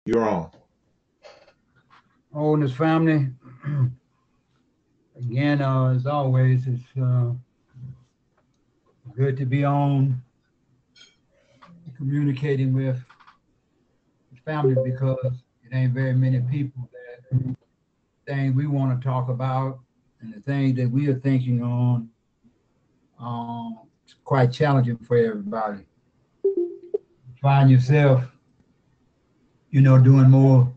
You're on. Oh, and his family. Again, as always, it's good to be on communicating with the family because it ain't very many people that things we want to talk about and the things that we are thinking on. It's quite challenging for everybody. Find yourself, doing more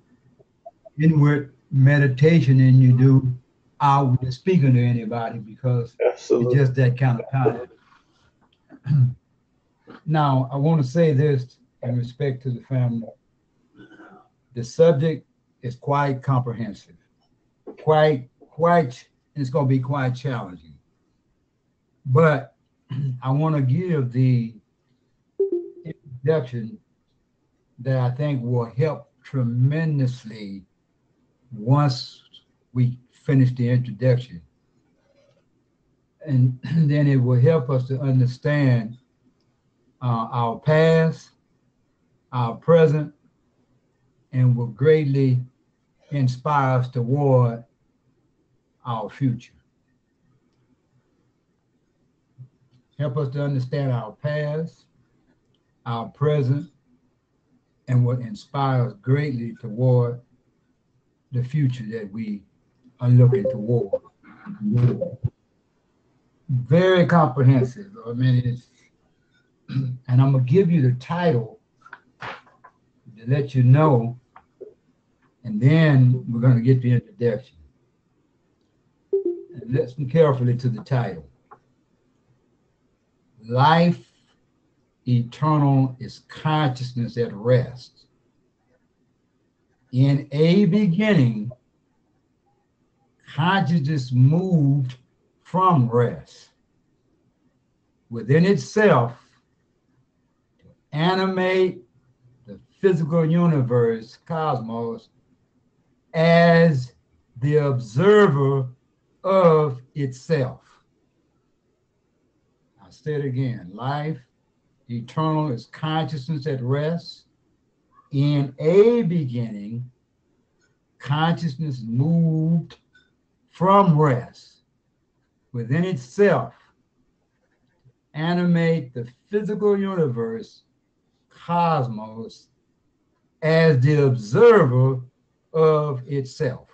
inward meditation than you do outward speaking to anybody because it's Absolutely. just that kind of time. Now, I want to say this in respect to the family. The subject is quite comprehensive, and it's going to be quite challenging. But I want to give the introduction that I think will help tremendously once we finish the introduction. And then it will help us to understand our past, our present, and will greatly inspire us toward our future. Help us to understand our past, our present, and what inspires greatly toward the future that we are looking toward. Very comprehensive. I mean, and I'm gonna give you the title to let you know, and then we're gonna get the introduction. And listen carefully to the title. Life eternal is consciousness at rest. In a beginning, consciousness moved from rest within itself to animate the physical universe, cosmos, as the observer of itself. I'll say it again. Life eternal is consciousness at rest. In a beginning, consciousness moved from rest within itself, animate the physical universe, cosmos, as the observer of itself.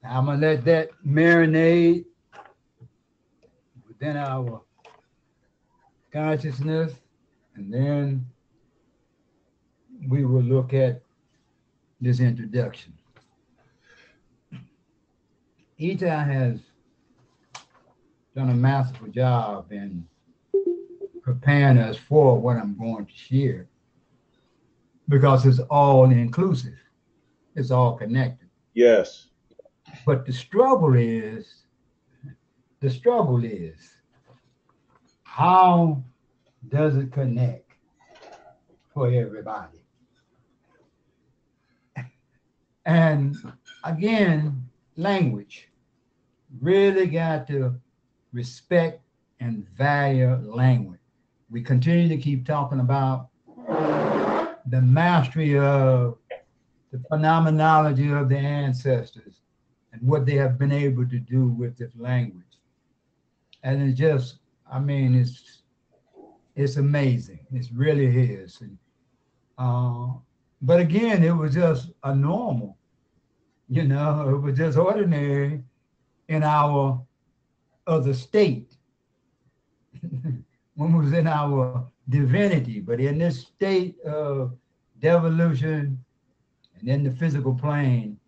Now, I'm going to let that marinate within our consciousness, and then we will look at this introduction. Eitai has done a masterful job in preparing us for what I'm going to share because it's all inclusive, it's all connected. Yes. But the struggle is how does it connect for everybody? And again, language really got to respect and value language. We continue to keep talking about the mastery of the phenomenology of the ancestors and what they have been able to do with this language. And it's just, I mean, it's amazing. It really is. And, but again, it was just a normal, it was just ordinary in our other state when we was in our divinity. But in this state of devolution and in the physical plane,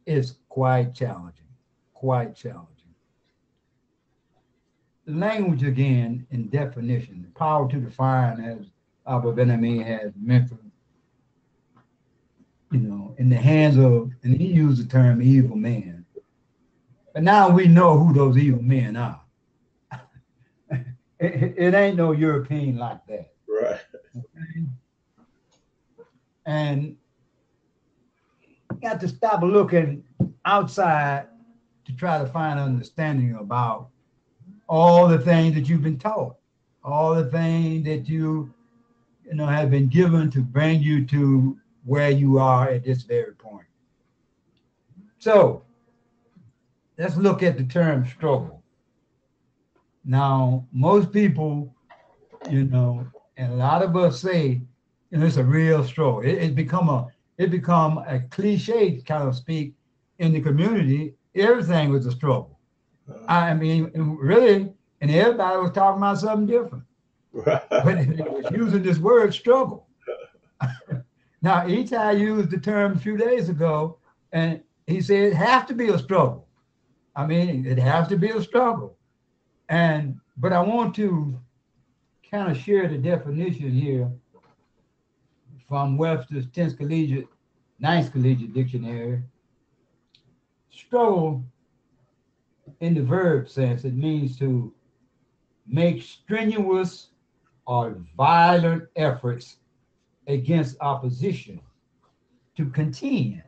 it's quite challenging, quite challenging. Language again in definition, the power to define, as Abba Benami has mentioned, in the hands of, and he used the term evil men. But now we know who those evil men are. It ain't no European like that. Right. Okay? And you got to stop looking outside to try to find understanding about all the things that you've been taught, all the things that you have been given to bring you to where you are at this very point. So let's look at the term struggle. Now, most people, and a lot of us say, it's a real struggle. It become a cliche kind of speak in the community. Everything was a struggle. I mean, really, and everybody was talking about something different. But it was using this word struggle. Now, Eitai used the term a few days ago, and he said it has to be a struggle. I mean, it has to be a struggle. But I want to kind of share the definition here from Webster's 9th Collegiate Dictionary. Struggle, in the verb sense, it means to make strenuous or violent efforts against opposition, to contend.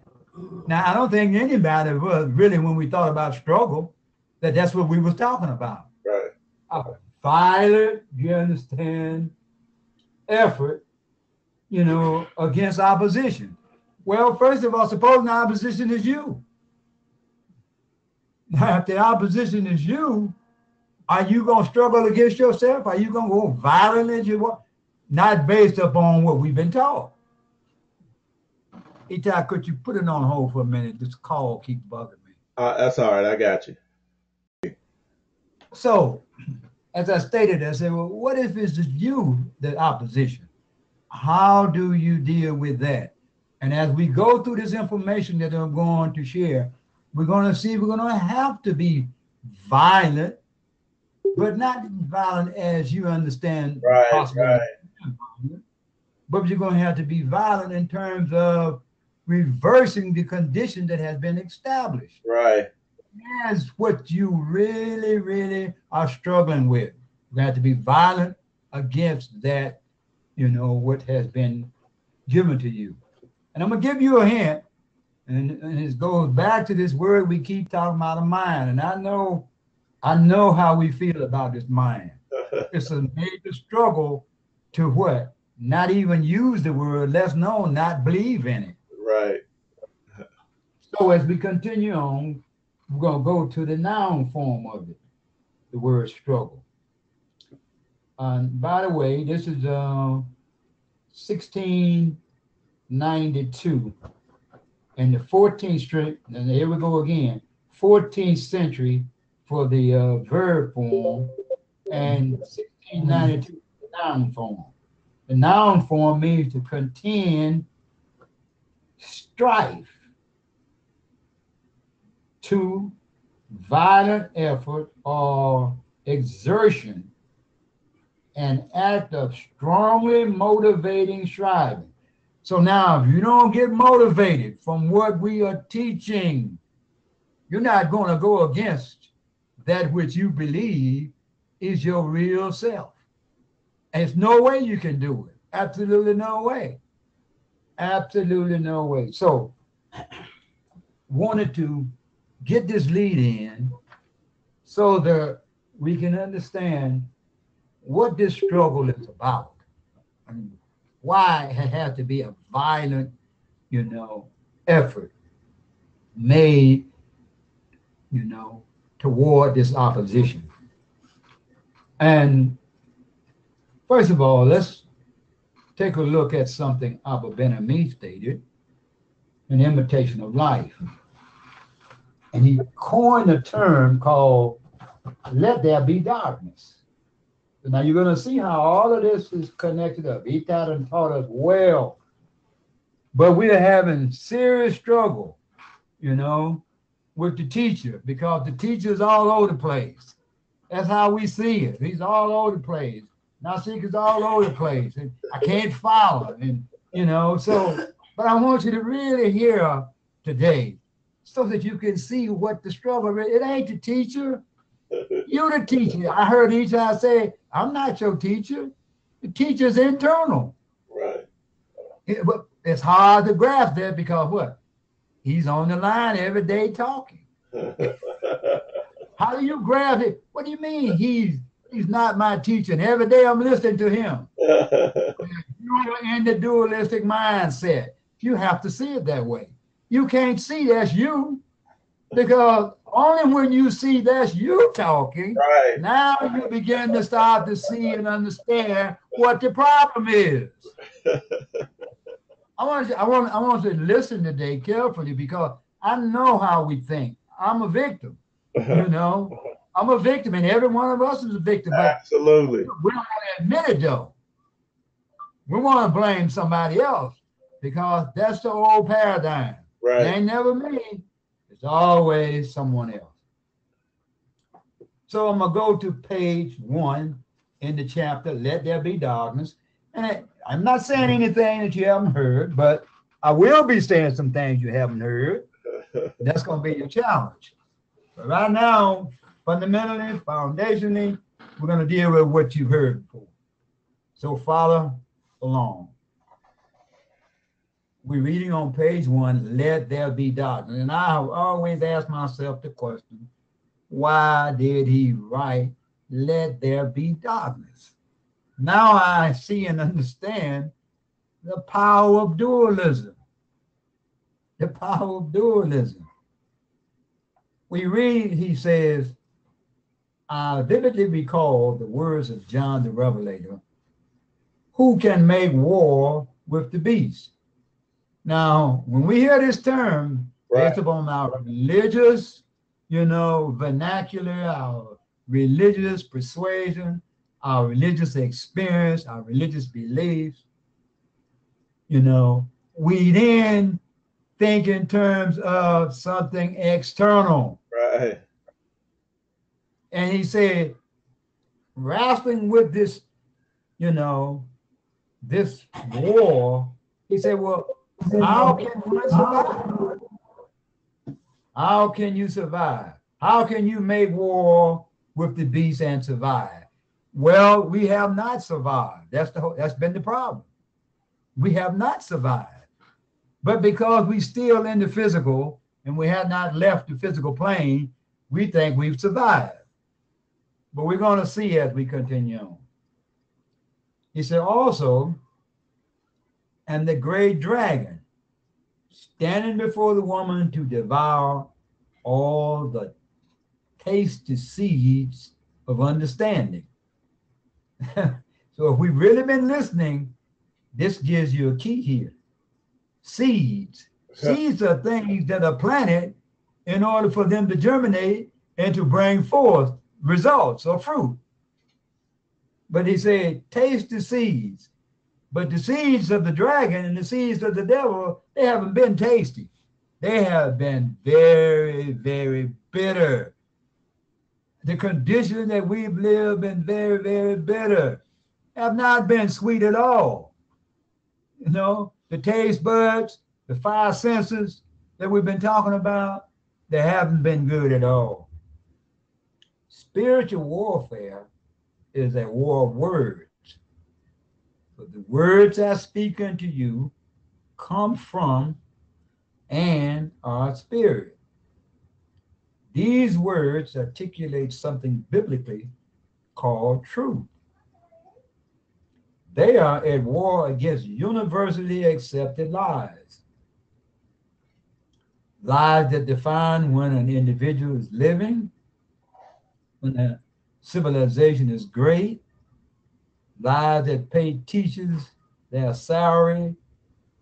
Now, I don't think anybody was really, when we thought about struggle, that's what we was talking about. Right. A violent, you understand, effort, against opposition. Well, first of all, supposing the opposition is you. Now, if the opposition is you, are you going to struggle against yourself? Are you going to go violent as you want? Not based upon what we've been taught. Eitai, could you put it on hold for a minute? This call keeps bugging me. That's all right. I got you. So, as I stated, I said, well, what if it's you, the opposition? How do you deal with that? And as we go through this information that I'm going to share, we're going to see we're going to have to be violent, but not violent as you understand. Right. But you're going to have to be violent in terms of reversing the condition that has been established. Right. That's what you really, really are struggling with. You're going to have to be violent against that, what has been given to you. And I'm going to give you a hint, and it goes back to this word we keep talking about, a mind. And I know how we feel about this mind. It's a major struggle to what? Not even use the word, let's know, not believe in it. Right. So as we continue on, we're going to go to the noun form of it, the word struggle. And by the way, this is 1692 and the 14th century, and here we go again, 14th century for the verb form, and 1692 the noun form. The noun form means to contend, strife, to violent effort or exertion, an act of strongly motivating striving. So now, if you don't get motivated from what we are teaching, you're not going to go against that which you believe is your real self. There's no way you can do it. Absolutely no way. Absolutely no way. So, wanted to get this lead in so that we can understand what this struggle is about. I mean, why it has to be a violent, effort made, toward this opposition. And first of all, let's take a look at something Abba Ben-Ami stated, An Imitation of Life. And he coined a term called, let there be darkness. Now you're going to see how all of this is connected up. Eitai done taught us well. But we are having serious struggle, with the teacher, because the teacher's all over the place. That's how we see it. He's all over the place. Nasik is all over the place. And I can't follow. And, but I want you to really hear today so that you can see what the struggle is. It ain't the teacher. You're the teacher. I heard Eitai say, I'm not your teacher. The teacher's internal. Right. But it's hard to grasp that because what? He's on the line every day talking. How do you grasp it? What do you mean he's not my teacher? And every day I'm listening to him. You're in the dualistic mindset. You have to see it that way. You can't see that's you because only when you see that's you talking, Right. now you begin to start to see and understand what the problem is. I want you to listen today carefully because I know how we think. I'm a victim, you know. I'm a victim, and every one of us is a victim, but Absolutely. we don't want to admit it though. We want to blame somebody else because that's the old paradigm. It Right. ain't never me. It's always someone else. So I'm gonna go to page 1 in the chapter, Let There Be Darkness. And I'm not saying anything that you haven't heard, but I will be saying some things you haven't heard. That's gonna be your challenge. But right now, fundamentally, foundationally, we're gonna deal with what you've heard before. So follow along. We're reading on page 1, Let There Be Darkness. And I have always asked myself the question, why did he write, Let There Be Darkness? Now I see and understand the power of dualism. The power of dualism. We read, he says, I vividly recall the words of John the Revelator, who can make war with the beast? Now, when we hear this term, Right. based upon our religious, vernacular, our religious persuasion, our religious experience, our religious beliefs, we then think in terms of something external. Right. And he said, wrestling with this, this war, he said, well, how can one survive? How can you survive? How can you make war with the beast and survive? Well, we have not survived. That's been the problem. We have not survived. But because we still in the physical and we have not left the physical plane, we think we've survived. But we're going to see as we continue on. He said also, and the great dragon standing before the woman to devour all the tasty seeds of understanding. So if we've really been listening, this gives you a key here. Seeds. Seeds are things that are planted in order for them to germinate and to bring forth results or fruit. But he said, taste the seeds. But the seeds of the dragon and the seeds of the devil, they haven't been tasty. They have been very, very bitter. The conditions that we've lived been very, very bitter. Have not been sweet at all. The taste buds, the 5 senses that we've been talking about, they haven't been good at all. Spiritual warfare is a war of words. But the words I speak unto you come from and are spirit. These words articulate something biblically called truth. They are at war against universally accepted lies. Lies that define when an individual is living, when a civilization is great, lies that pay teachers their salary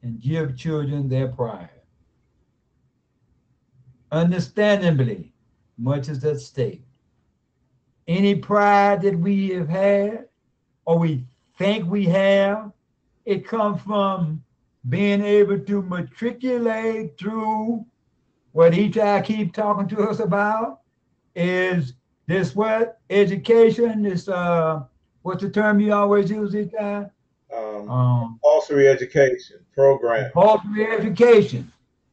and give children their pride. Understandably, much is at stake. Any pride that we have had or we think we have, it comes from being able to matriculate through what Eitai keep talking to us about is this what? Education, this, what's the term you always use, Eitai? Compulsory education program. Compulsory education.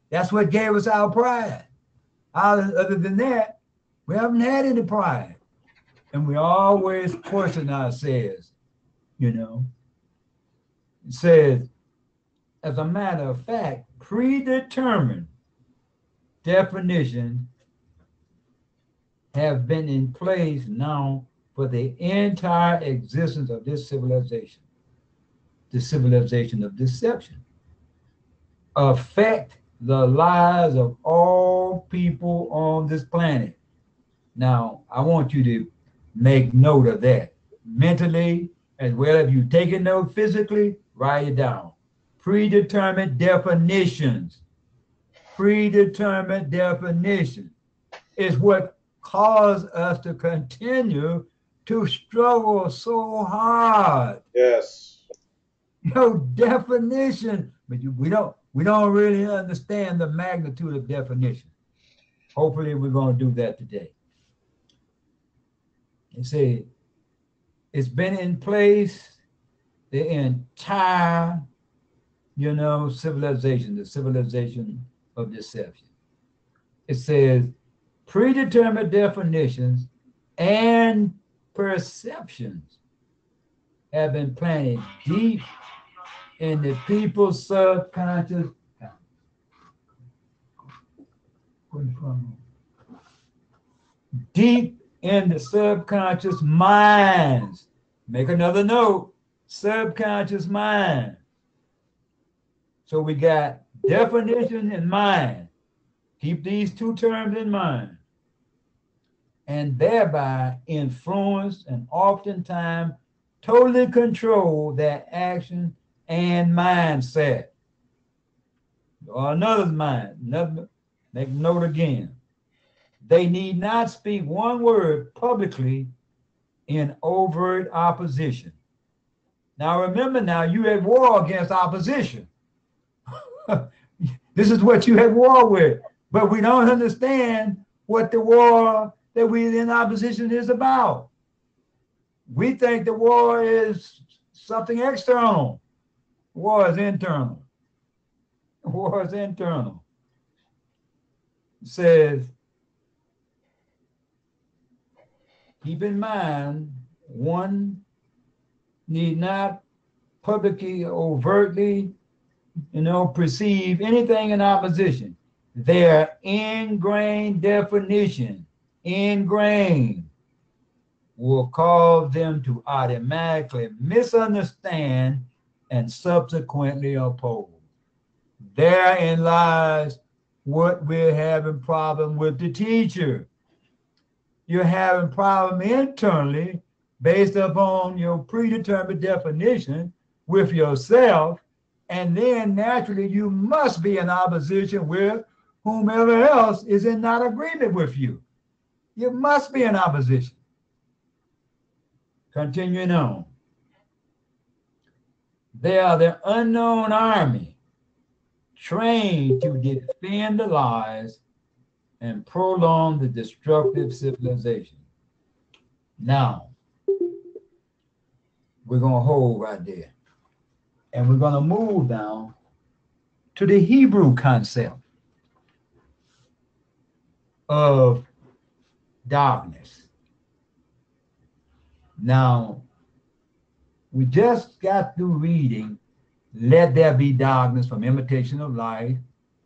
That's what gave us our pride. Other than that, we haven't had any pride. And we always question ourselves, It says, as a matter of fact, predetermined definitions have been in place now for the entire existence of this civilization, the civilization of deception. affect the lives of all people on this planet. Now, I want you to make note of that mentally as well as you take a note physically, write it down. Predetermined definitions. Predetermined definition is what caused us to continue to struggle so hard. Yes. Definition, but we don't really understand the magnitude of definition. Hopefully, we're going to do that today. And say it's been in place the entire, civilization, the civilization of deception. It says predetermined definitions and perceptions have been planted deep in the people's subconscious. Deep in the subconscious minds. Make another note, subconscious mind. So we got definition and mind. Keep these two terms in mind. And thereby influence and oftentimes totally control their action and mindset. Or another's mind. Make note again. They need not speak one word publicly in overt opposition. Now remember, you at war against opposition. This is what you have war with. But we don't understand what the war that we're in opposition is about. We think the war is something external. War is internal. War is internal. It says, keep in mind, one need not publicly, overtly, perceive anything in opposition. Their ingrained definition, ingrained, will cause them to automatically misunderstand and subsequently oppose. Therein lies what we're having problem with the teacher. You're having problem internally based upon your predetermined definition with yourself, and then naturally you must be in opposition with whomever else is in not agreement with you. You must be in opposition. Continuing on. They are the unknown army, trained to defend the lies and prolong the destructive civilization. Now, we're going to hold right there. And we're going to move down to the Hebrew concept of darkness. Now, we just got through reading Let There Be Darkness from Imitation of Light,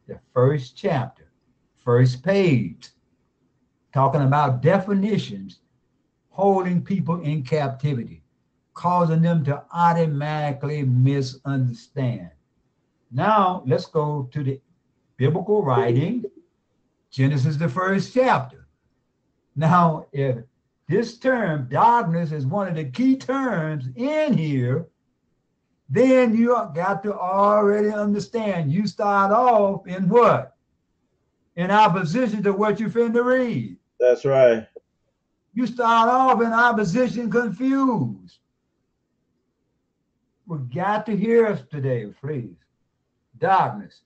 the first chapter, first page, talking about definitions holding people in captivity, causing them to automatically misunderstand. Now, let's go to the biblical writing, Genesis, the first chapter. Now, if this term, darkness, is one of the key terms in here, then you got to already understand. You start off in what? In opposition to what you're finna read. That's right. You start off in opposition, confused. We got to hear us today, please. Darkness.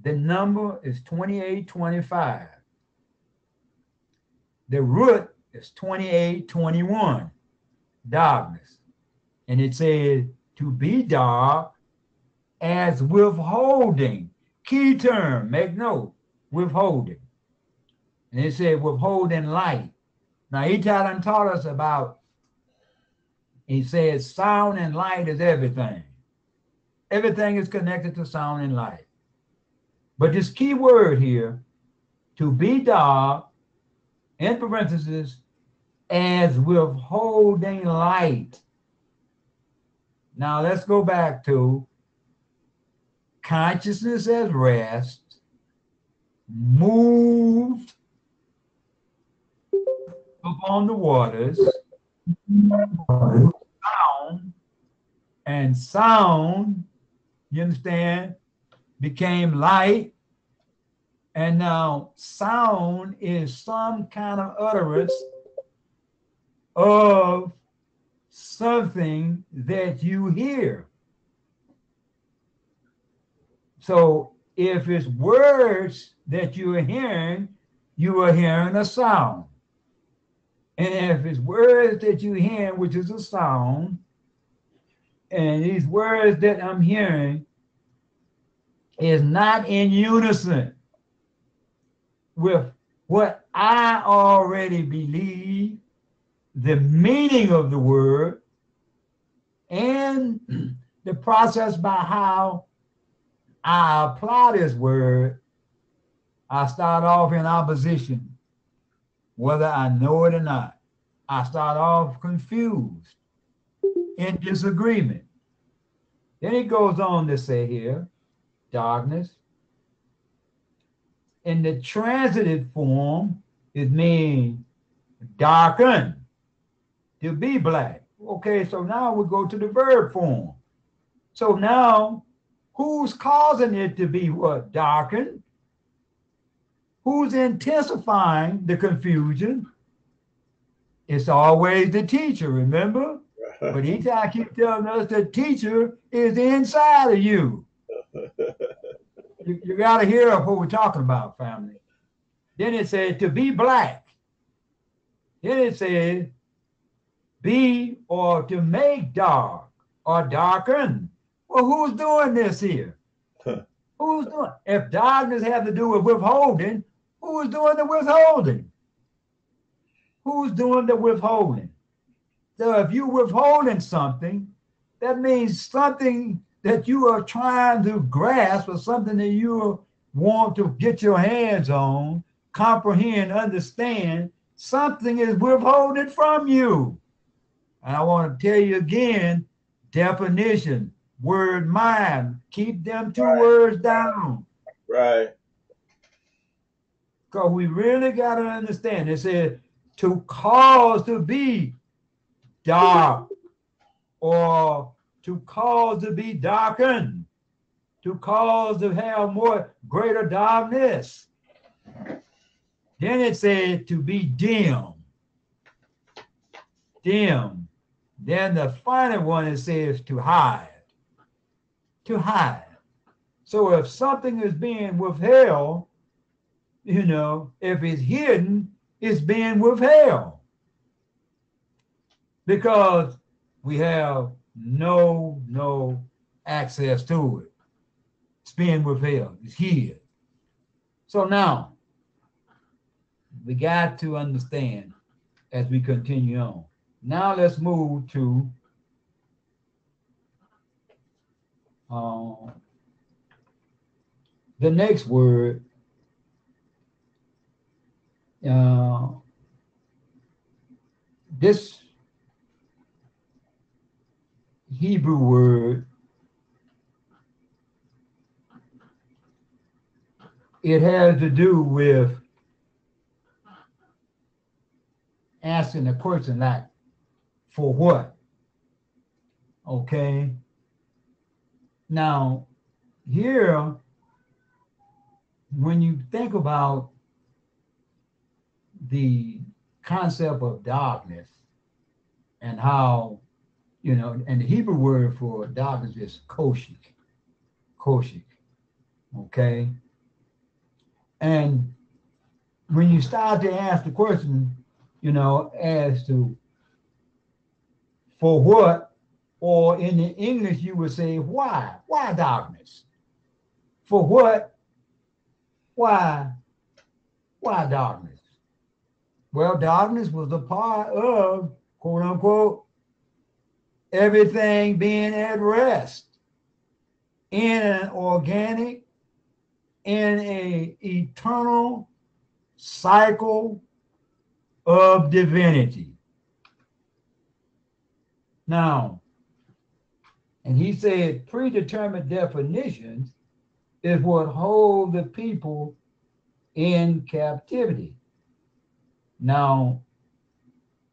The number is 2825. The root is 2821. Darkness. And it says to be dark as withholding. Key term, make note, withholding. And it said withholding light. Now, Eitai taught us about, he says sound and light is everything. Everything is connected to sound and light. But this key word here, to be dark, in parentheses, as withholding light. Now let's go back to consciousness at rest, moved upon the waters, sound, and sound, you understand, became light. And now sound is some kind of utterance of something that you hear. So if it's words that you are hearing a sound. And if it's words that you hear, which is a sound, and these words that I'm hearing is not in unison with what I already believe, the meaning of the word, and the process by how I apply this word, I start off in opposition, whether I know it or not. I start off confused, in disagreement. Then it goes on to say here, darkness. In the transitive form, it means darken, to be black. Okay, so now we go to the verb form. So now, who's causing it to be what? Darkened? Who's intensifying the confusion? It's always the teacher, remember? But Eitai keep telling us the teacher is inside of you. You got to hear what we're talking about, family. Then it says to be black. Then it says be or to make dark or darken. Well, who's doing this here? Who's doing? If darkness has to do with withholding, who is doing the withholding? Who's doing the withholding? So if you're withholding something, that means something that you are trying to grasp or something that you want to get your hands on, comprehend, understand, something is withholding from you. And I want to tell you again, definition, word, mind, keep them two words down. Right. Because we really got to understand. It says to cause to be dark or to cause to be darkened, to cause to have more greater darkness. Then it says to be dim. Dim. Then the final one it says to hide. To hide. So if something is being withheld, you know, if it's hidden, it's being withheld. Because we have no access to it. It's being withheld. It's hid. So now, we got to understand as we continue on. Now let's move to the next word. This Hebrew word, it has to do with asking a question like, for what? Okay. Now, here, when you think about the concept of darkness and how, you know, and the Hebrew word for darkness is koshik. Koshik. Okay. And when you start to ask the question, you know, as to for what, or in the English you would say why? Why darkness? For what? Why? Why darkness? Well, darkness was a part of, quote unquote, everything being at rest in an organic, in a eternal cycle of divinity. Now, and he said predetermined definitions is what hold the people in captivity. Now,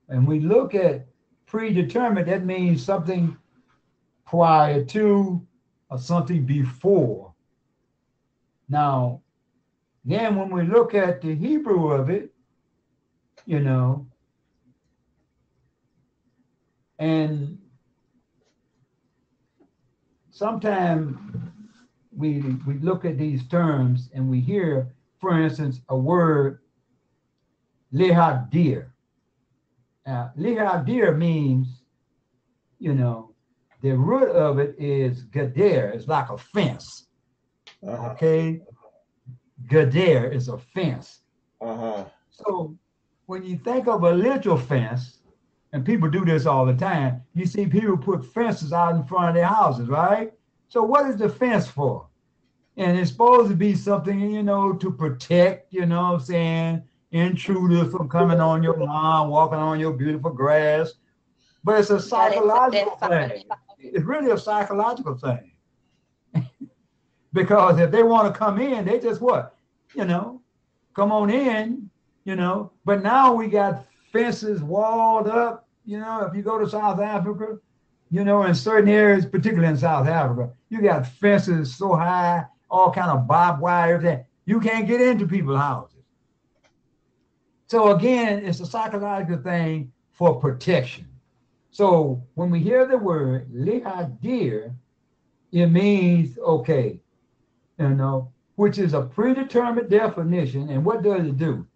when we look at predetermined, that means something prior to or something before. Now, then when we look at the Hebrew of it, you know, and sometimes we look at these terms and we hear, for instance, a word lehadir. Lehadir means, you know, the root of it is gader. It's like a fence. Uh-huh. Okay, gader is a fence. Uh-huh. So when you think of a literal fence, and people do this all the time, you see people put fences out in front of their houses, right? So what is the fence for? And it's supposed to be something, you know, to protect, you know what I'm saying, intruders from coming on your lawn, walking on your beautiful grass. But it's a psychological thing. It's really a psychological thing. Because if they want to come in, they just what? You know, come on in, you know. But now we got fences walled up, you know. If you go to South Africa, you know, in certain areas, particularly in South Africa, you got fences so high, all kind of barbed wire, everything. You can't get into people's houses. So again, it's a psychological thing for protection. So when we hear the word lihadir, it means okay, you know, which is a predetermined definition. And what does it do?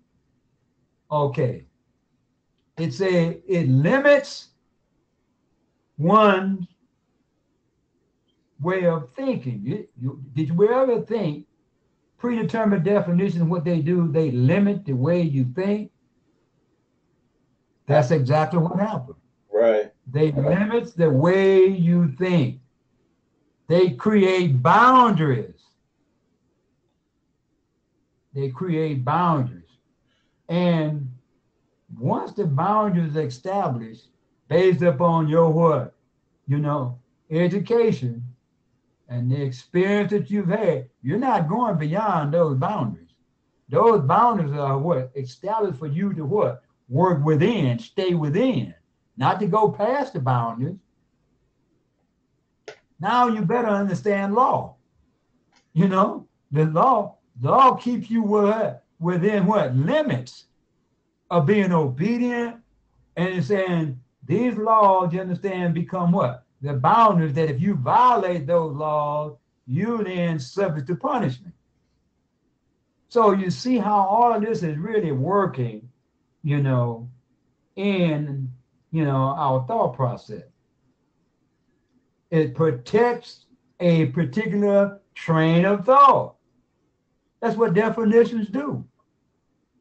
Okay, it limits one's way of thinking. Did you ever think predetermined definition? What they do, they limit the way you think. That's exactly what happened. Right. They limit the way you think. They create boundaries. They create boundaries. And once the boundaries are established, based upon your what? You know, education and the experience that you've had, you're not going beyond those boundaries. Those boundaries are what? Established for you to what? Work within, stay within, not to go past the boundaries. Now you better understand law. You know, the law keeps you within what? Limits of being obedient. And it's saying these laws, you understand, become what? The boundaries that if you violate those laws, you then subject to punishment. So you see how all of this is really working, you know, in, you know, our thought process. It protects a particular train of thought. That's what definitions do.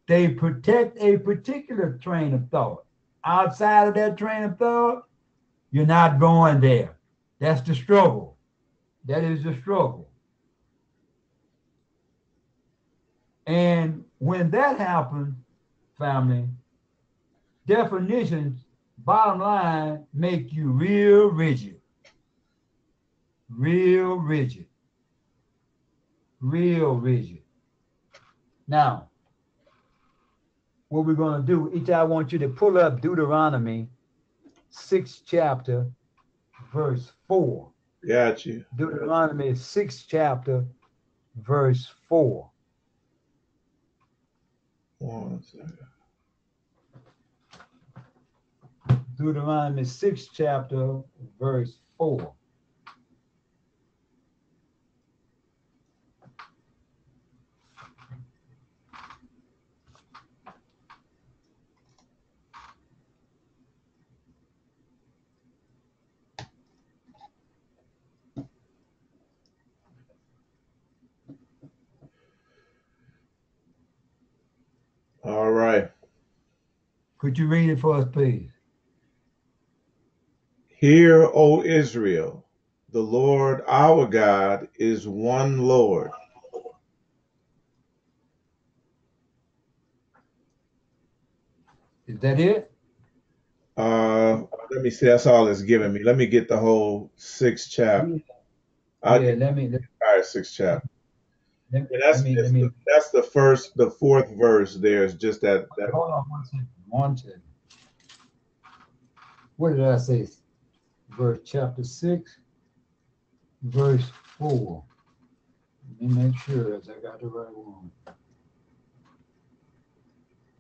They protect a particular train of thought. Outside of that train of thought, you're not going there. That's the struggle. That is the struggle. And when that happens, family, definitions, bottom line, make you real rigid. Real rigid. Real rigid. Now, what we're going to do, each I want you to pull up Deuteronomy 6th chapter, verse 4. Got you. Deuteronomy 6th chapter, verse 4. 1 second. Deuteronomy 6th chapter, verse 4. All right. Could you read it for us, please? Hear, O Israel, the Lord our God is one Lord. Is that it? Let me see. That's all it's giving me. Let me get the whole 6th chapter. I'll Yeah, get let me the entire 6th chapter. Let, Yeah, let me let me that's the fourth verse. There's just that. hold on 1 second. 1 second. What did I say? Verse chapter 6, verse 4. Let me make sure as I got the right one.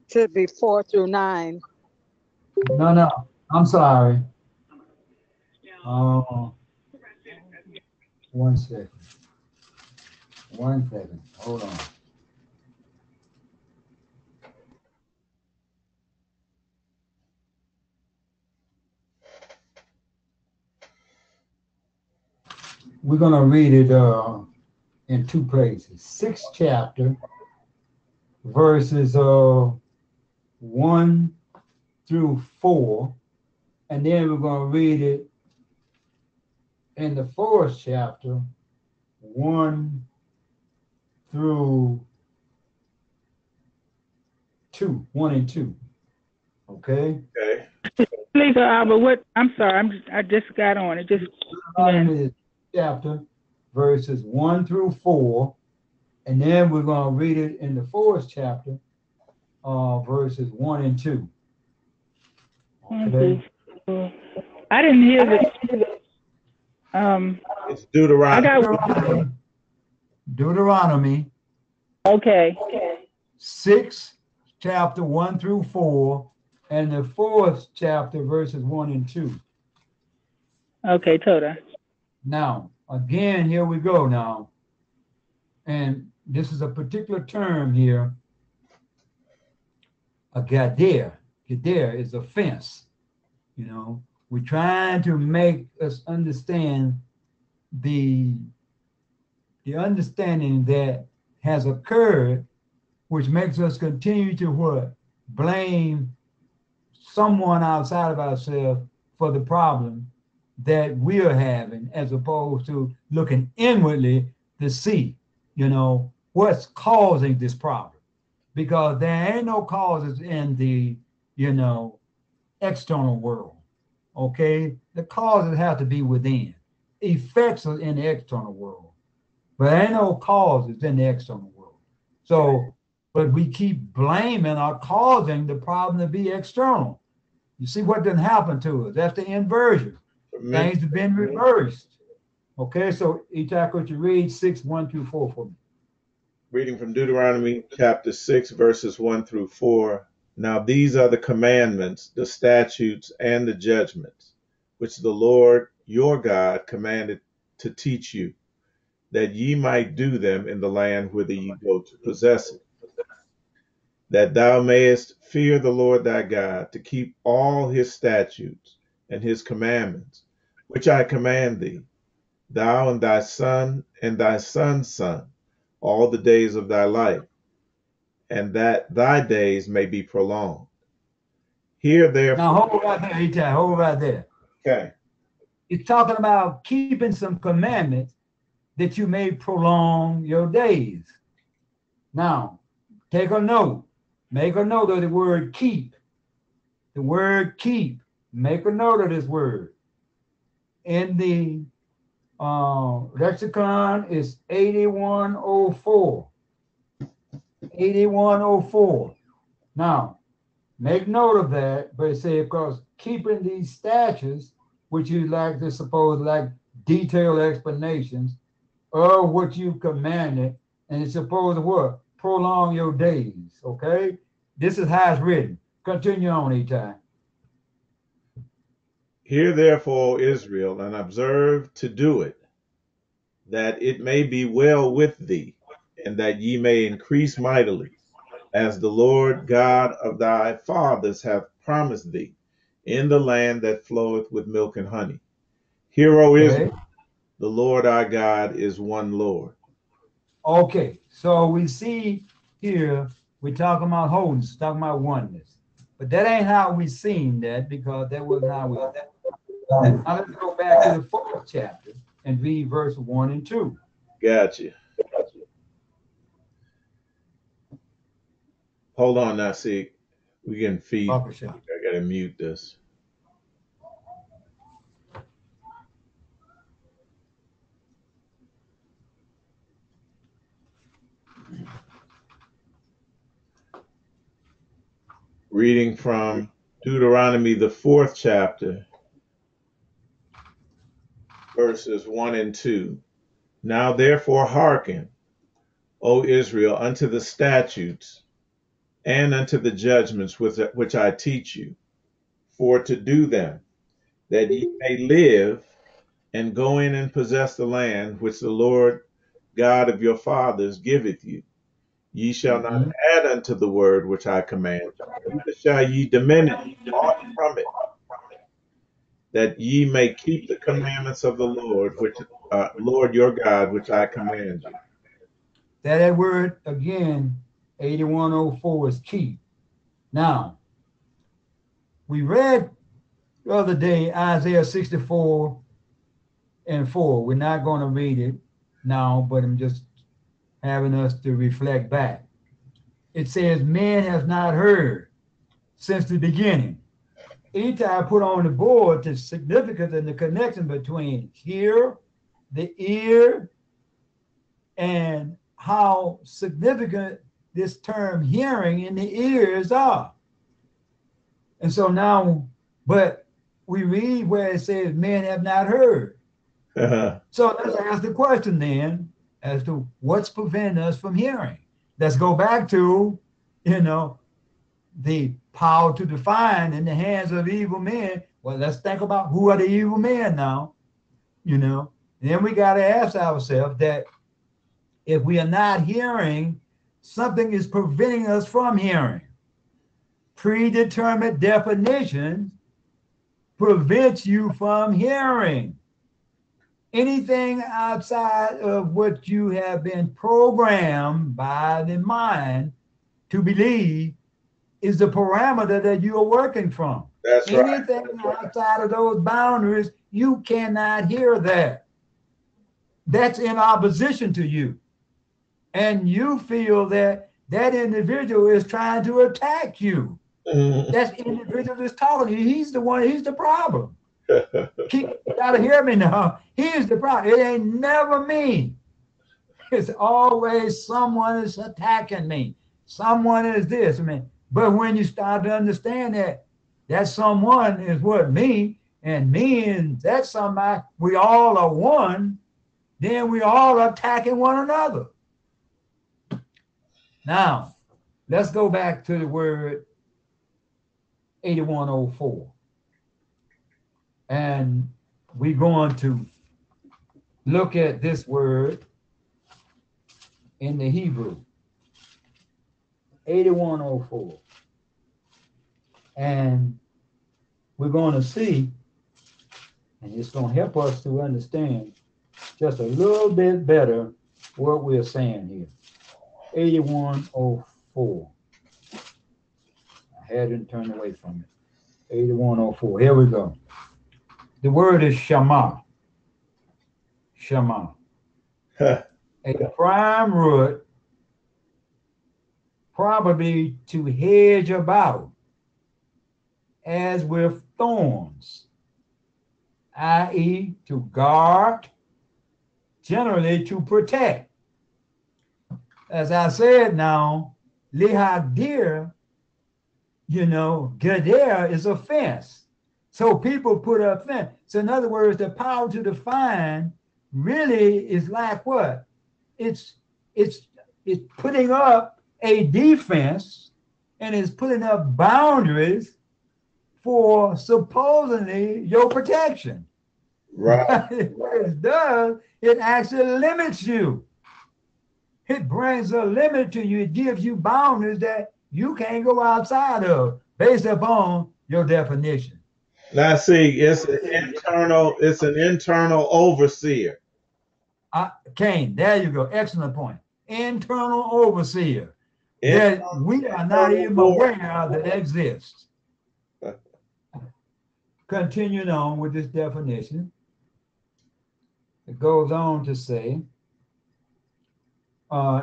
Should be 4 through 9. No, I'm sorry. Uh, 1 second. 1 second. Hold on. We're gonna read it in two places. Sixth chapter, verses 1 through 4, and then we're gonna read it in the fourth chapter, 1 and 2. Okay. Okay. Please, Albert, what? I'm sorry. I just got on. It just Deuteronomy chapter, verses 1 through 4, and then we're gonna read it in the fourth chapter, verses 1 and 2. Okay. I didn't hear the. It's Deuteronomy. I got. Deuteronomy Okay. 6, chapter 1 through 4, and the fourth chapter, verses 1 and 2. Okay, Toda. Now, again, here we go now. And this is a particular term here, a gader. Gader is a fence. You know, we're trying to make us understand the understanding that has occurred, which makes us continue to what? Blame someone outside of ourselves for the problem that we're having, as opposed to looking inwardly to see, what's causing this problem. Because there ain't no causes in the, external world. Okay? The causes have to be within. Effects are in the external world. But there ain't no causes in the external world. So, but we keep blaming or causing the problem to be external. You see what didn't happen to us? That's the inversion. Things have been reversed. Okay, so Eitai, could you read 6, 1 through 4 for me? Reading from Deuteronomy chapter 6, verses 1 through 4. Now these are the commandments, the statutes, and the judgments, which the Lord your God commanded to teach you, that ye might do them in the land whither ye go to possess it, that thou mayest fear the Lord thy God, to keep all his statutes and his commandments, which I command thee, thou and thy son and thy son's son, all the days of thy life, and that thy days may be prolonged. Hear therefore. Now hold right there, Eitai, hold right there. Okay. It's talking about keeping some commandments that you may prolong your days. Now, take a note. Make a note of the word keep. The word keep. Make a note of this word. In the lexicon is 8104. 8104. Now, make note of that, but it says, because keeping these statutes, which you like to suppose like detailed explanations of what you commanded, and it's supposed to what? Prolong your days, okay? This is how it's written. Continue on, Eitai. Hear therefore, Israel, and observe to do it, that it may be well with thee, and that ye may increase mightily, as the Lord God of thy fathers hath promised thee, in the land that floweth with milk and honey. Hear, O Israel, the Lord our God is one Lord. Okay, so we see here, we're talking about wholeness, talking about oneness. But that ain't how we seen that, because that wasn't how we. Now let's go back to the fourth chapter and read verse 1 and 2. Gotcha. Hold on, Nasik. We getting feedback. I gotta mute this. reading from Deuteronomy, the 4th chapter, verses 1 and 2. Now therefore hearken, O Israel, unto the statutes and unto the judgments which I teach you, for to do them, that ye may live and go in and possess the land which the Lord God of your fathers giveth you. Ye shall not add unto the word which I command you, neither shall ye diminish aught from it, that ye may keep the commandments of the Lord, which Lord your God, which I command you. That word again, 8104 is key. Now, we read the other day Isaiah 64 and 4. We're not going to read it now, but I'm just having us to reflect back. It says, man has not heard since the beginning. Eitai put on the board the significance and the connection between hear, the ear, and how significant this term hearing in the ears are. And so now, but we read where it says men have not heard. So let's ask the question then as to what's preventing us from hearing. Let's go back to, the power to define in the hands of evil men. Well, let's think about who are the evil men now, And then we got to ask ourselves that if we are not hearing, something is preventing us from hearing. Predetermined definitions prevents you from hearing. Anything outside of what you have been programmed by the mind to believe is the parameter that you are working from. That's Anything right. outside of those boundaries, you cannot hear that. That's in opposition to you. And you feel that that individual is trying to attack you. That individual that's talking to you, he's the problem. You gotta hear me now. He's the problem. It ain't never me. It's always someone is attacking me. Someone is this. But when you start to understand that someone is what me, and me and that somebody, we all are one, then we all are attacking one another. Now, let's go back to the word 8104. And we're going to look at this word in the Hebrew. 8104. And we're going to see, and it's going to help us to understand just a little bit better what we're saying here. 8104. I hadn't turned away from it. 8104. Here we go. The word is Shema. Shema. A prime root, probably to hedge about, as with thorns, i.e., to guard, generally to protect. As I said now, lihadir, gader is a fence. So people put up fence. So in other words, the power to define really is like what? It's putting up a defense, and it's putting up boundaries for supposedly your protection. Right. What it does, it actually limits you. It brings a limit to you. It gives you boundaries that you can't go outside of based upon your definition. Now see, it's an internal overseer. Cain, there you go. Excellent point. Internal overseer that we are not even aware that exists. Continuing on with this definition, it goes on to say,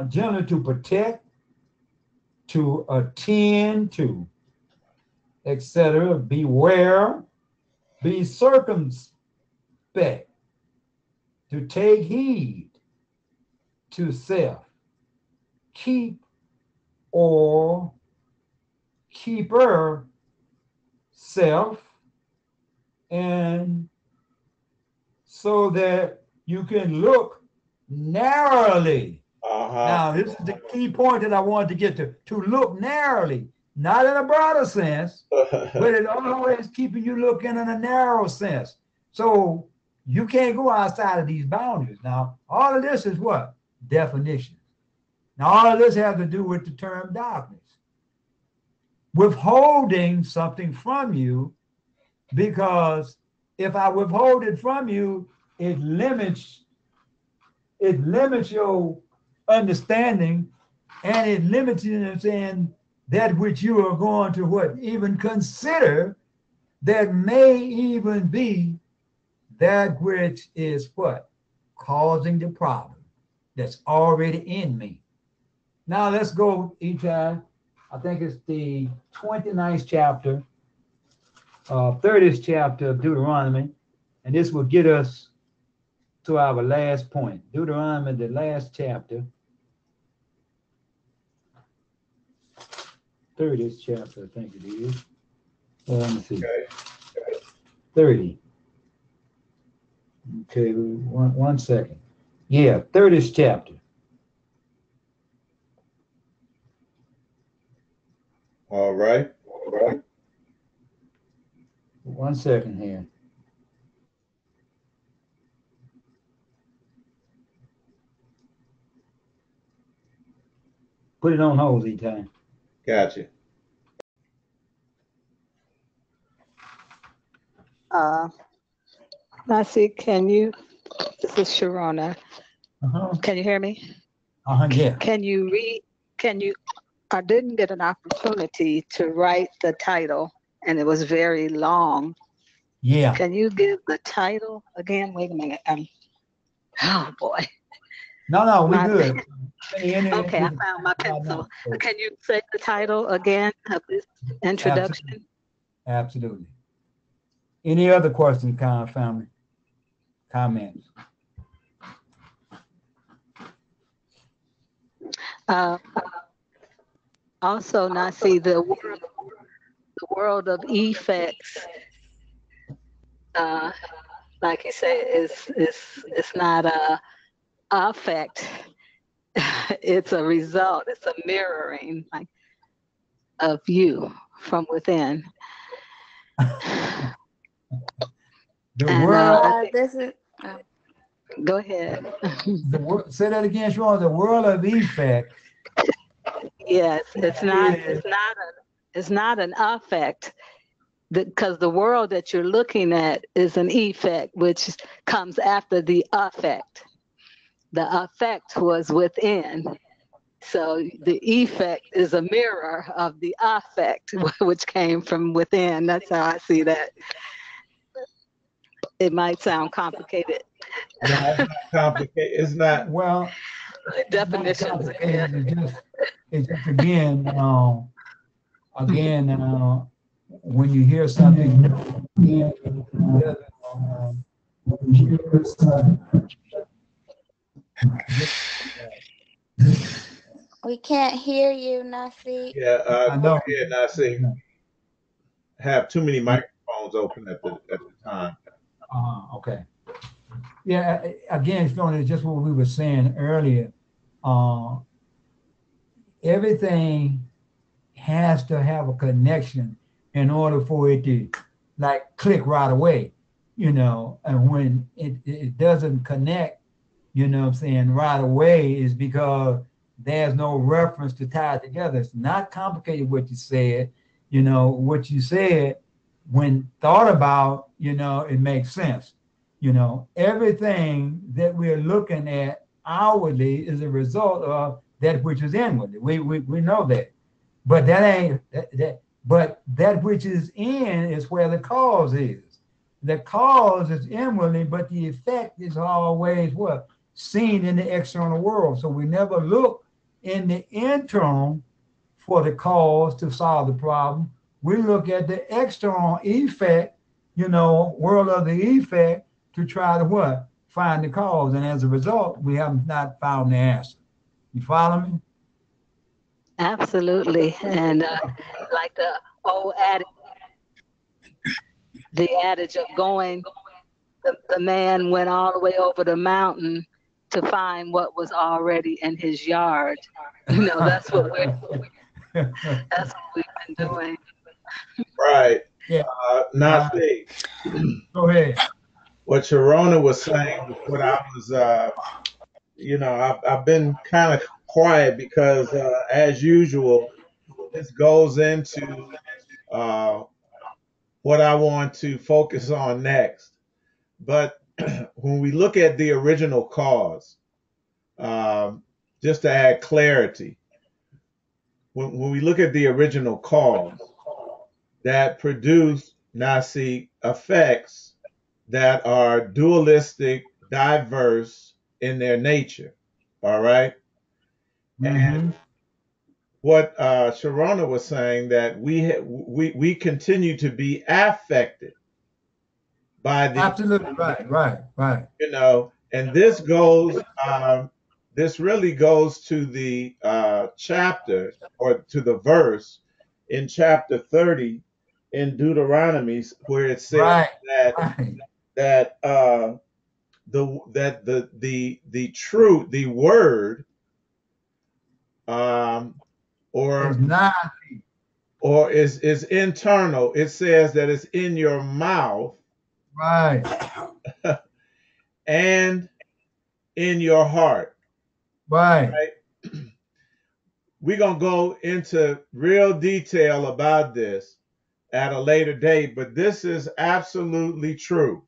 generally to protect, to attend to, etc. Beware, be circumspect, to take heed, to self, keep keeper, self, and so that you can look narrowly. Now, this is the key point that I wanted to get to look narrowly, not in a broader sense, but it always keeping you looking in a narrow sense. So you can't go outside of these boundaries. Now, all of this is what? Definitions. Now, all of this has to do with the term darkness. Withholding something from you, because if I withhold it from you, it limits your understanding, and it limits you in that which you are going to what? Even consider that may even be that which is what? Causing the problem that's already in me. Now let's go, Eitai. I think it's the 29th chapter, 30th chapter of Deuteronomy, and this will get us to our last point. Deuteronomy, the last chapter, 30th chapter, I think it is. Let me see. Okay. 30. Okay, one second. Yeah, 30th chapter. All right. One second here. Put it on hold, Eitai. Gotcha. Nasik, this is Sharona. Can you hear me? Yeah. Can you read, I didn't get an opportunity to write the title, and it was very long. Yeah. Can you give the title again? Wait a minute. Oh boy. No, we good. Okay, I found my pencil. Can you say the title again of this introduction? Absolutely. Any other questions, family? Comments? Also, Nasi, the world of effects, like you say, it's not a affect. It's a result. It's a mirroring of you from within. This is. Go ahead. Say that again, Sean. The world of effect. Yes, it's not an affect, because the world that you're looking at is an effect, which comes after the affect. The affect was within. So the effect is a mirror of the affect, which came from within. That's how I see that. It might sound complicated. No, it's not complicated. It's not. Well, definitions. It's just again, when you hear something, We can't hear you, Nasik. Yeah, I know. go ahead, Nasik. Have too many microphones open at the time. Okay. Yeah, again, it's just what we were saying earlier. Everything has to have a connection in order for it to click right away, and when it doesn't connect, right away, is because there's no reference to tie it together. It's not complicated what you said. What you said, when thought about, it makes sense. Everything that we're looking at outwardly is a result of that which is inwardly. We know that. But that ain't that. But that which is in is where the cause is. The cause is inwardly, but the effect is always what? Seen in the external world. So we never look in the internal for the cause to solve the problem. We look at the external effect, world of the effect, to try to what? Find the cause. And as a result, we have not found the answer. You follow me? Absolutely. And like old adage, the adage of going, the man went all the way over the mountain to find what was already in his yard. You know, that's what we've been doing. Right. Yeah. Nasik, Go ahead. what Sharona was saying was what I was, I've been kind of quiet because, as usual, this goes into uh, what I want to focus on next. But when we look at the original cause, just to add clarity, when we look at the original cause that produced Nasi effects that are dualistic, diverse in their nature, all right? And what Sharona was saying that we continue to be affected by the Absolutely right. And this goes, this really goes to the chapter or to the verse in chapter 30 in Deuteronomy where it says Right. that the truth, the word, or It's not or is internal. It says that it's in your mouth right. and in your heart. Right. Right? We're going to go into real detail about this at a later date, but this is absolutely true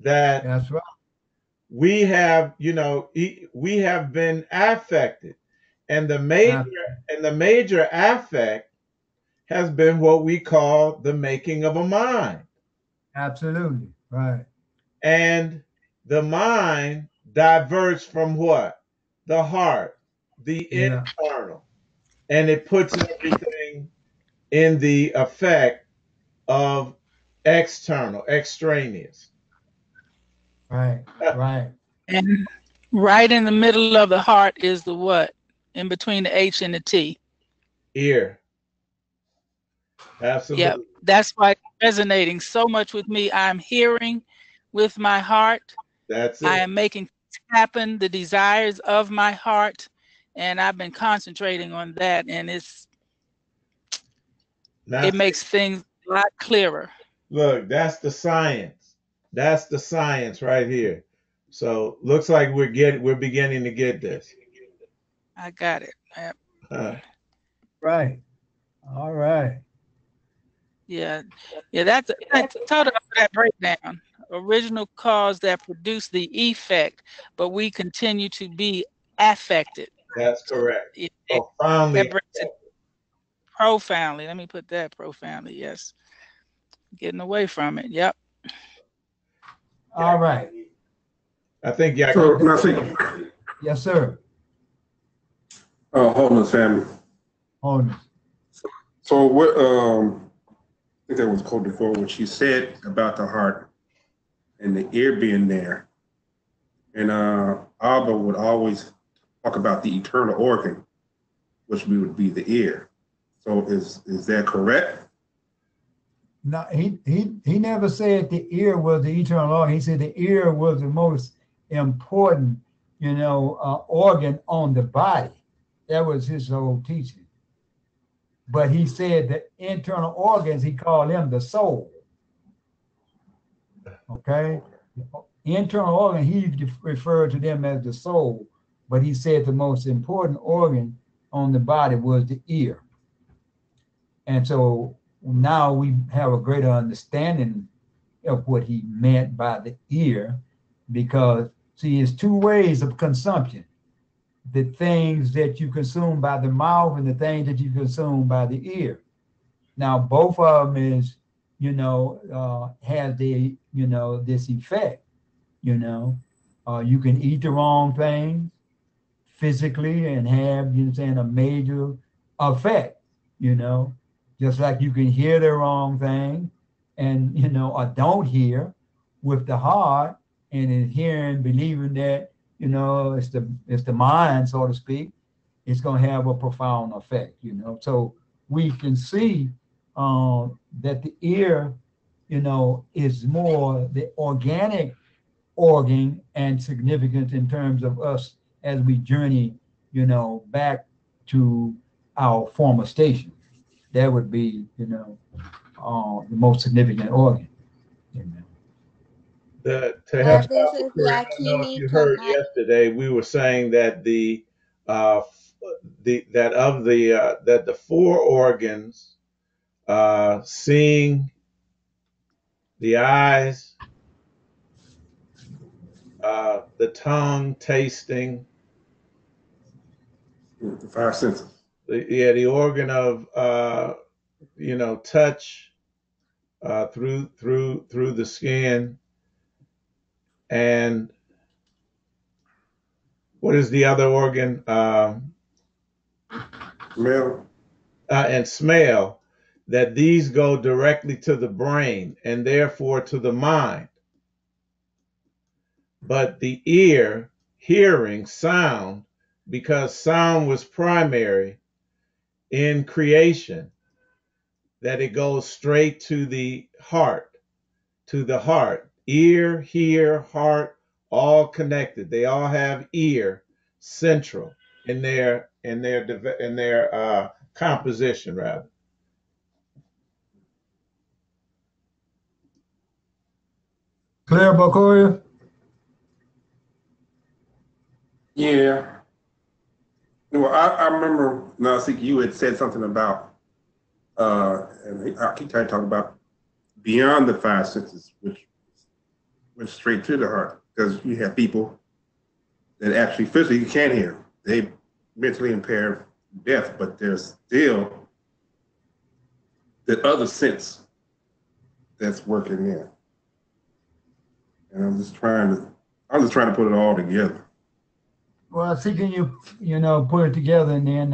that That's right. we have, we have been affected, and the major affect has been what we call the making of a mind. Absolutely. Right. And the mind diverts from what? The heart, the internal. And it puts everything in the effect of external, extraneous. Right. And right in the middle of the heart is the what? In between the H and the T. Ear. Absolutely. Yep. That's why it's resonating so much with me. I'm hearing with my heart. That's it. I am making happen the desires of my heart. And I've been concentrating on that. And it makes things a lot clearer. Look, that's the science. That's the science right here. So looks like we're beginning to get this. I got it. Yep. Right. All right. Yeah. That's talk about that breakdown. Original cause that produced the effect, but we continue to be affected. That's correct. Profoundly. That brings it profoundly. Let me put that profoundly. Yes. Getting away from it. Yep. All right. I think So, Nasik. Yes, sir. Wholeness family. Wholeness. So what I think that was called before what she said about the heart and the ear being there. And Abba would always talk about the eternal organ, which would be the ear. So is that correct? No, he never said the ear was the eternal organ. He said the ear was the most important, organ on the body. That was his whole teaching. But he said the internal organs, he called them the soul. Okay? Internal organ, he referred to them as the soul, but he said the most important organ on the body was the ear. And so now we have a greater understanding of what he meant by the ear, because see, it's two ways of consumption: the things that you consume by the mouth and the things that you consume by the ear. Now, both of them is, has the, this effect. You can eat the wrong things physically and have, a major effect. Just like you can hear the wrong thing and, or don't hear with the heart, and in hearing, believing that, it's the mind, so to speak, it's going to have a profound effect, you know. So we can see that the ear, you know, is more the organic organ and significant in terms of us as we journey, you know, back to our former station. That would be, you know, the most significant organ. You know. To help out, This is Corey, I don't know if Yakini you heard tonight. yesterday, we were saying that uh, that the four organs, seeing, the eyes, the tongue, tasting, The five senses. the organ of you know, touch, through the skin, and what is the other organ? Smell. And smell. That these go directly to the brain and therefore to the mind. But the ear, hearing sound, because sound was primary in creation, that it goes straight to the heart, Ear, hear, heart, all connected. They all have ear central in their composition, rather. Clear, Bakoria? Yeah. Well, I remember, Nasik, you had said something about, and I keep trying to talk about beyond the five senses, which went straight to the heart, because you have people that actually physically can't hear. They mentally impaired deaf, but there's still the other sense that's working there. And I'm just trying to put it all together. Well, see, can you know, put it together and then,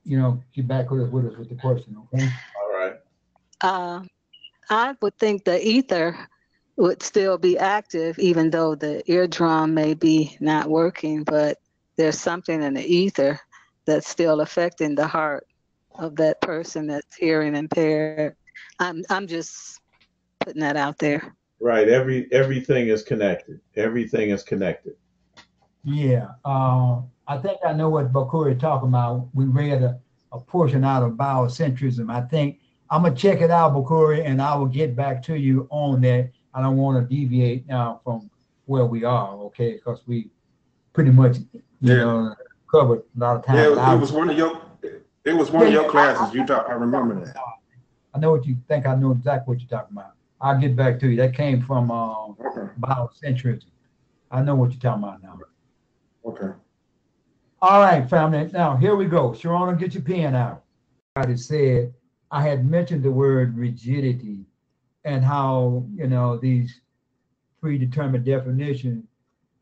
you know, get back with us with the question, okay? All right. I would think the ether would still be active, even though the eardrum may be not working, but there's something in the ether that's still affecting the heart of that person that's hearing impaired. I'm just putting that out there. Right. Everything is connected. Everything is connected. Yeah. I think I know what Bakoria talking about. We read a portion out of biocentrism. I think I'm gonna check it out, Bakoria, and I will get back to you on that. I don't want to deviate now from where we are, okay? Because we pretty much, you know, covered a lot of time. Yeah, it was one of your classes. I remember that. I know what you think. I know exactly what you're talking about. I'll get back to you. That came from biocentrism. I know what you're talking about now. Okay. All right, family. Now here we go. Sharona, get your pen out. I said I had mentioned the word rigidity and how, you know, these predetermined definitions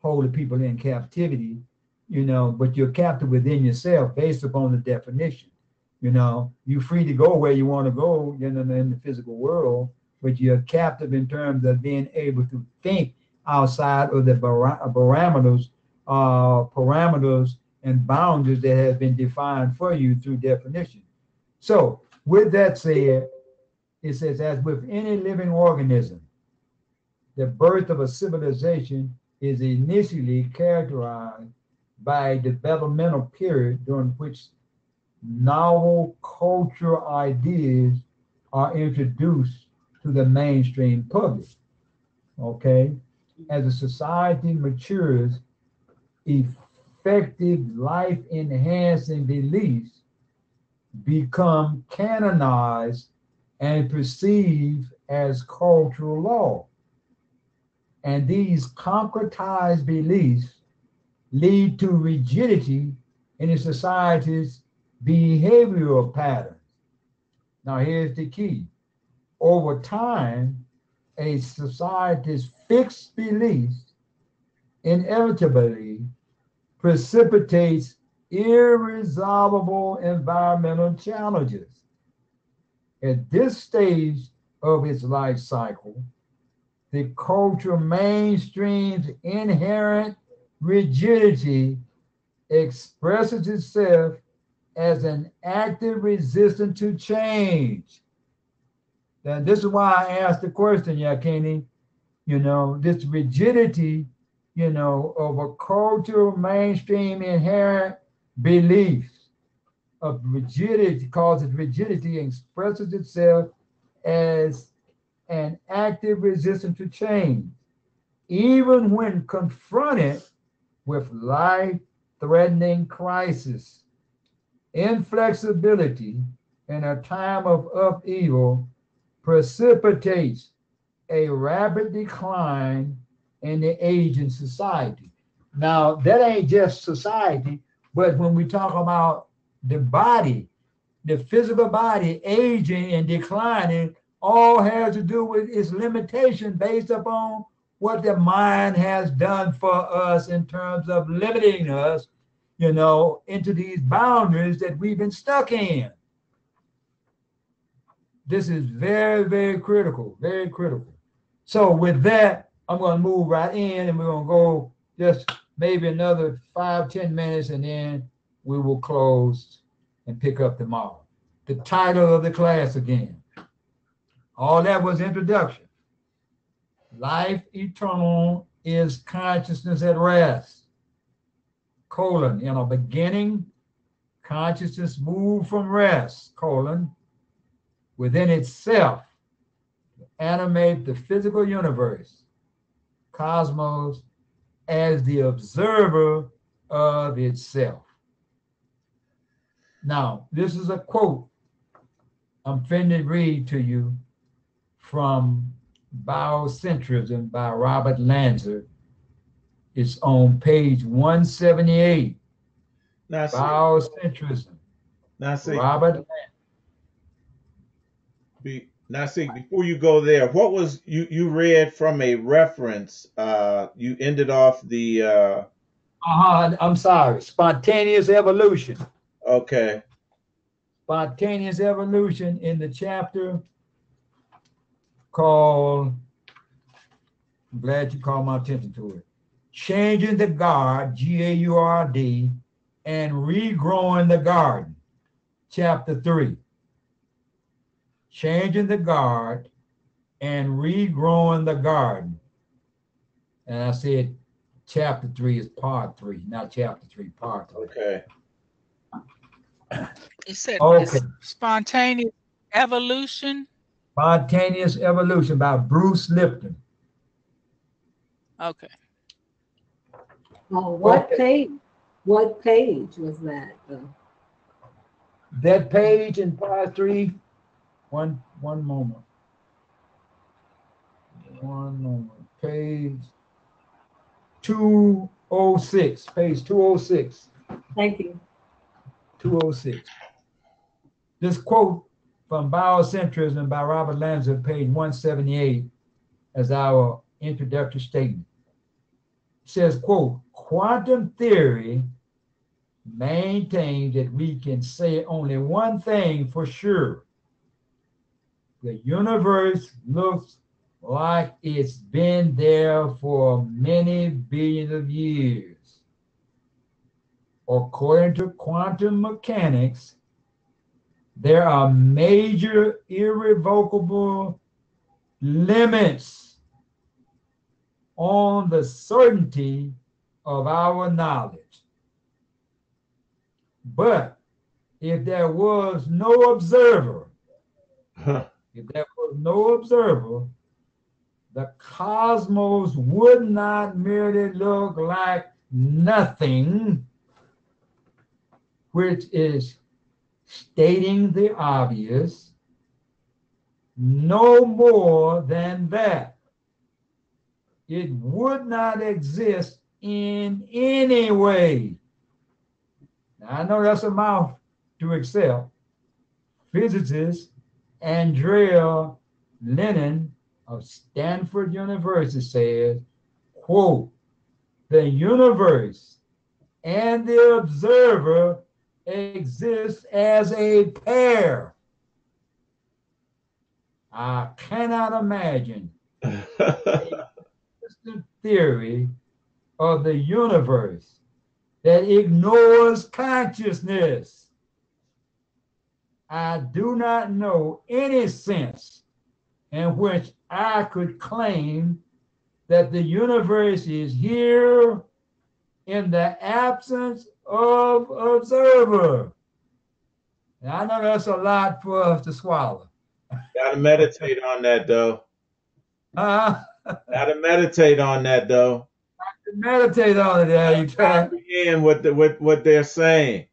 hold the people in captivity, you know, but you're captive within yourself based upon the definition. You know, you're free to go where you want to go, you know, in the physical world, but you're captive in terms of being able to think outside of the parameters and boundaries that have been defined for you through definition. So, with that said, it says, as with any living organism, the birth of a civilization is initially characterized by a developmental period during which novel cultural ideas are introduced to the mainstream public. Okay? As a society matures, effective life enhancing beliefs become canonized and perceived as cultural law. And these concretized beliefs lead to rigidity in a society's behavioral patterns. Now, here's the key. Over time, a society's fixed beliefs inevitably precipitates irresolvable environmental challenges. At this stage of its life cycle, the culture mainstream's inherent rigidity expresses itself as an active resistance to change. Now, this is why I asked the question, Yakini, this rigidity, of a cultural mainstream inherent beliefs of rigidity, causes rigidity and expresses itself as an active resistance to change, even when confronted with life-threatening crisis. Inflexibility in a time of upheaval precipitates a rapid decline in the aging society. Now, that ain't just society, but when we talk about the body, the physical body aging and declining, all has to do with its limitation based upon what the mind has done for us in terms of limiting us, into these boundaries that we've been stuck in. This is very, very critical, very critical. So with that, I'm going to move right in and we're going to go just maybe another 5-10 minutes and then we will close and pick up tomorrow. The title of the class again. All that was introduction. Life eternal is consciousness at rest. Colon, in a beginning, consciousness moved from rest, colon, within itself, to animate the physical universe, cosmos, as the observer of itself. Now, this is a quote I'm finna read to you from Biocentrism by Robert Lanzer. It's on page 178. Biocentrism. Nasik, Robert Nasik, before you go there, what was you read from a reference? You ended off the I'm sorry. Spontaneous evolution. okay. Spontaneous evolution in the chapter called, I'm glad you called my attention to it, Changing the Guard, G-A-U-R-D, and Regrowing the Garden, chapter 3. Changing the Guard and Regrowing the Garden. And I said chapter 3 is part 3, not chapter 3, part 3. Okay. You said Okay. Spontaneous evolution. Spontaneous Evolution by Bruce Lipton. Okay. Oh, what page? What page was that? That page in part 3. One moment. One moment. Page 206. Page 206. Thank you. 206. This quote from Biocentrism by Robert Lanzer, page 178, as our introductory statement. It says, quote, quantum theory maintains that we can say only one thing for sure. The universe looks like it's been there for many billions of years. According to quantum mechanics, there are major irrevocable limits on the certainty of our knowledge. But if there was no observer, the cosmos would not merely look like nothing, which is stating the obvious, no more than that. It would not exist in any way. Now, I know that's a mouth to accept. Physicist Andrea Lennon of Stanford University says, quote, the universe and the observer exist as a pair. I cannot imagine a consistent theory of the universe that ignores consciousness. I do not know any sense in which I could claim that the universe is here in the absence of observer. And I know that's a lot for us to swallow. Gotta meditate on that, though. Uh, Gotta meditate on that, though. meditate on it there, you try. Comprehend what they're saying.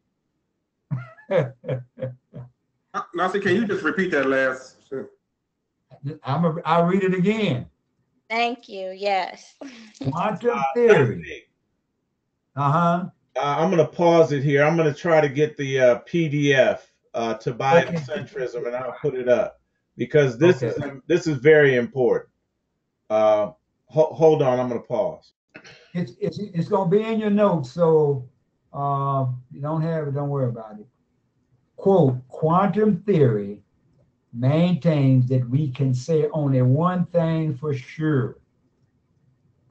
Nasik, can you just repeat that last? I'll read it again. Thank you. Yes. Quantum theory. I'm going to pause it here. I'm going to try to get the PDF to biocentrism, and I'll put it up because this is very important. Hold on, I'm going to pause. It's going to be in your notes, so you don't have it, don't worry about it. Quote, quantum theory maintains that we can say only one thing for sure.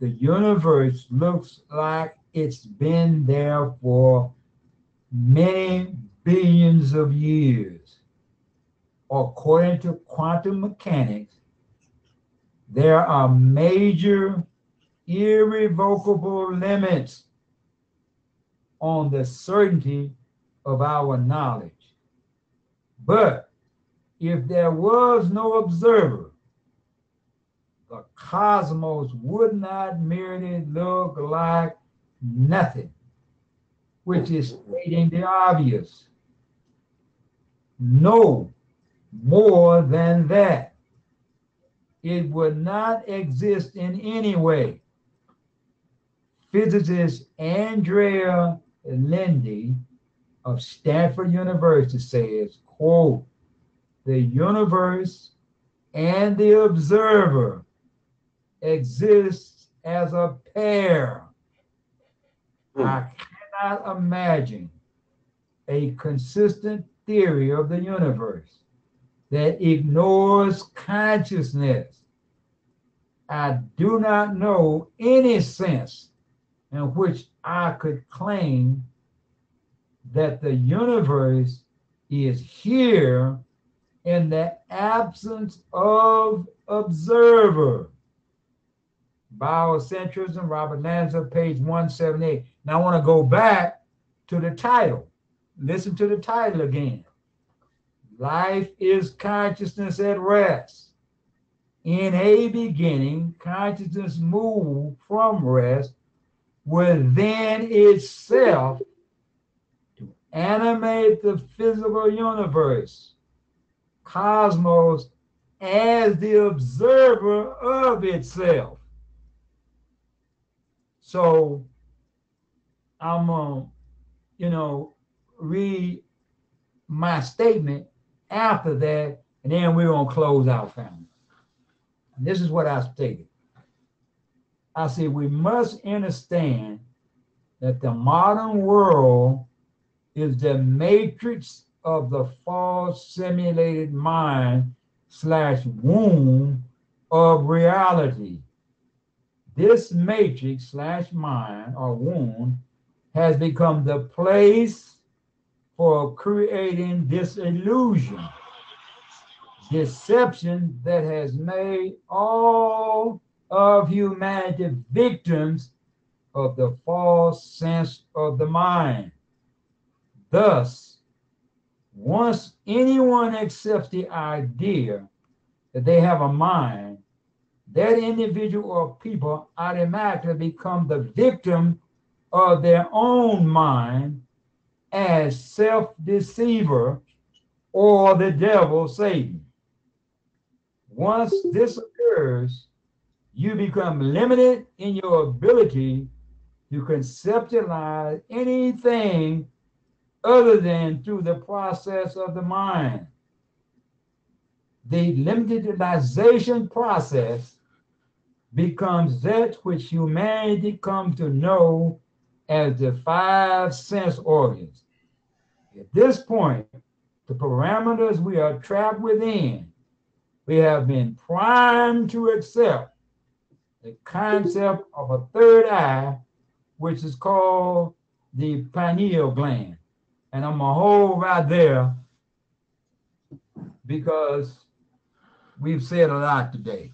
The universe looks like it's been there for many billions of years. According to quantum mechanics, there are major irrevocable limits on the certainty of our knowledge. But if there was no observer, the cosmos would not merely look like nothing, which is stating the obvious. No more than that. It would not exist in any way. Physicist Andrea Lindy of Stanford University says, quote, the universe and the observer exists as a pair. I cannot imagine a consistent theory of the universe that ignores consciousness. I do not know any sense in which I could claim that the universe is here in the absence of observer. Biocentrism, Robert Lanza, page 178. Now I want to go back to the title. Listen to the title again. Life is consciousness at rest. In a beginning, consciousness moved from rest within itself to animate the physical universe, cosmos, as the observer of itself. So I'm going to, read my statement after that, and then we're going to close out, family. And this is what I stated. I said, we must understand that the modern world is the matrix of the false simulated mind / womb of reality. This matrix / mind or womb has become the place for creating this illusion, deception that has made all of humanity victims of the false sense of the mind. Thus, once anyone accepts the idea that they have a mind, that individual or people automatically become the victim of their own mind as self-deceiver or the devil, Satan. Once this occurs, you become limited in your ability to conceptualize anything other than through the process of the mind. The limitedization process becomes that which humanity comes to know as the 5 sense organs. At this point, the parameters we are trapped within, we have been primed to accept the concept of a third eye, which is called the pineal gland. And I'm gonna hold right there because we've said a lot today.